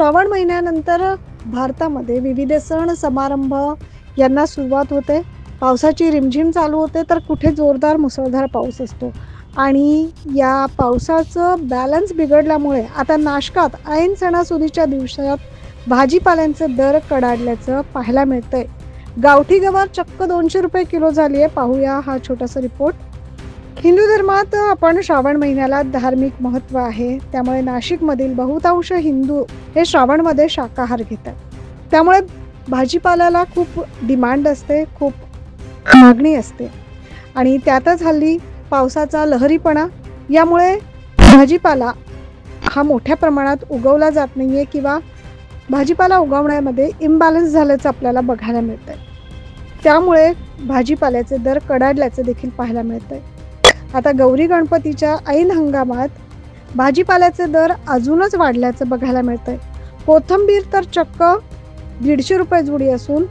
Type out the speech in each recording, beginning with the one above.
श्रावण महिन्यानंतर भारतामध्ये विविध सण समारंभ यांना सुरुवात होते. पावसाची रिमझिम चालू होते, तर कुठे जोरदार मुसळधार पाऊस असतो आणि या पावसाचं बॅलन्स बिघडल्यामुळे आता नाशकात ऐन सणासुदीच्या दिवसात भाजीपाल्यांचे दर कडाडल्याचं पाहायला मिळतंय. गावठी गवार चक्क 200 रुपये किलो झाली आहे. पाहूया हा छोटासा रिपोर्ट. हिंदू धर्मात आपण श्रावण महिन्याला धार्मिक महत्त्व आहे, त्यामुळे नाशिकमधील बहुतांश हिंदू हे श्रावणमध्ये शाकाहार घेतात. त्यामुळे भाजीपाल्याला खूप डिमांड असते, खूप मागणी असते आणि त्यातच हल्ली पावसाचा लहरीपणा यामुळे भाजीपाला हा मोठ्या प्रमाणात उगवला जात नाही आहे किंवा भाजीपाला उगवण्यामध्ये इम्बॅलन्स झाल्याचं आपल्याला बघायला मिळतंय. त्यामुळे भाजीपाल्याचे दर कडाडल्याचं देखील पाहायला मिळतंय. आता गौरी गणपतीच्या ऐन हंगामात भाजीपाल्याचे दर अजूनच वाढल्याचं बघायला मिळतंय. कोथिंबीर तर चक्क 150 रुपये जुडी असून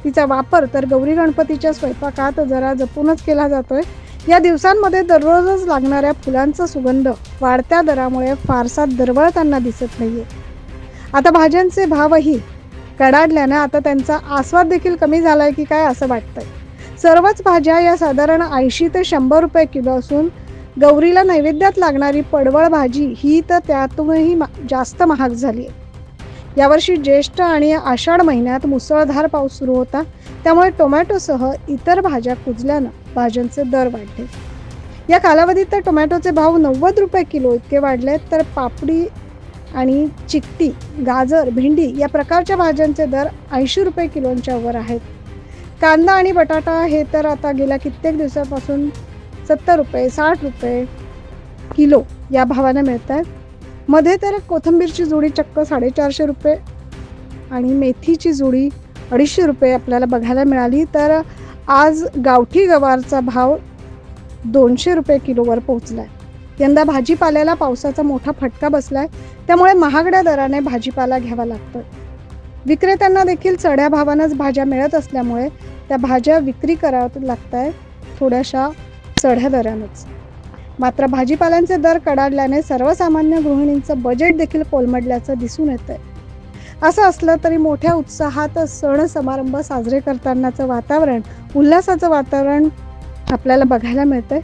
तिचा वापर तर गौरी गणपतीच्या स्वयंपाकात जरा जपूनच केला जातोय. या दिवसांमध्ये दररोजच लागणाऱ्या फुलांचा सुगंध वाढत्या दरामुळे फारसा दरवळताना दिसत नाहीये. आता भाज्यांचे भावही कडाडल्याने आता त्यांचा आस्वाद देखील कमी झालाय की काय असं वाटतंय. सर्वच भाज्या या साधारण 80 ते 100 रुपये किलो असून गौरीला नैवेद्यात लागणारी पडवळ भाजी ही तर त्यातूनही जास्त महाग झाली आहे. यावर्षी ज्येष्ठ आणि आषाढ महिन्यात मुसळधार पाऊस सुरू होता, त्यामुळे टोमॅटोसह इतर भाज्या कुजल्यानं भाज्यांचे दर वाढले. या कालावधीत तर टोमॅटोचे भाव 90 रुपये किलो इतके वाढले, तर पापडी आणि चिकटी, गाजर, भेंडी या प्रकारच्या भाज्यांचे दर 80 रुपये किलोच्या वर आहेत. कांदा आणि बटाटा हे तर आता गेल्या कित्येक दिवसापासून 70 रुपये 60 रुपये किलो या भावाने मिळत आहेत. मध्ये तर कोथिंबीरची जुडी चक्क 450 रुपये आणि मेथीची जुडी 250 रुपये आपल्याला बघायला मिळाली. तर आज गावठी गवारचा भाव 200 रुपये किलोवर पोहोचलाय. यंदा भाजीपाल्याला पावसाचा मोठा फटका बसलाय, त्यामुळे महागड्या दराने भाजीपाला घ्यावा लागतोय. विक्रेत्यांना देखील चढ्या भावानंच भाज्या मिळत असल्यामुळे त्या भाज्या विक्री कराव्या लागत आहेत थोड्याशा चढ्या दरानंच. मात्र भाजीपाल्यांचे दर कडाडल्याने सर्वसामान्य गृहिणींचं बजेट देखील कोलमडल्याचं दिसून येतंय. असं असलं तरी मोठ्या उत्साहात सण समारंभ साजरे करतानाचं वातावरण, उल्हासाचं वातावरण आपल्याला बघायला मिळतंय.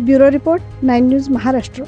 Bureau report, 9 news Maharashtra.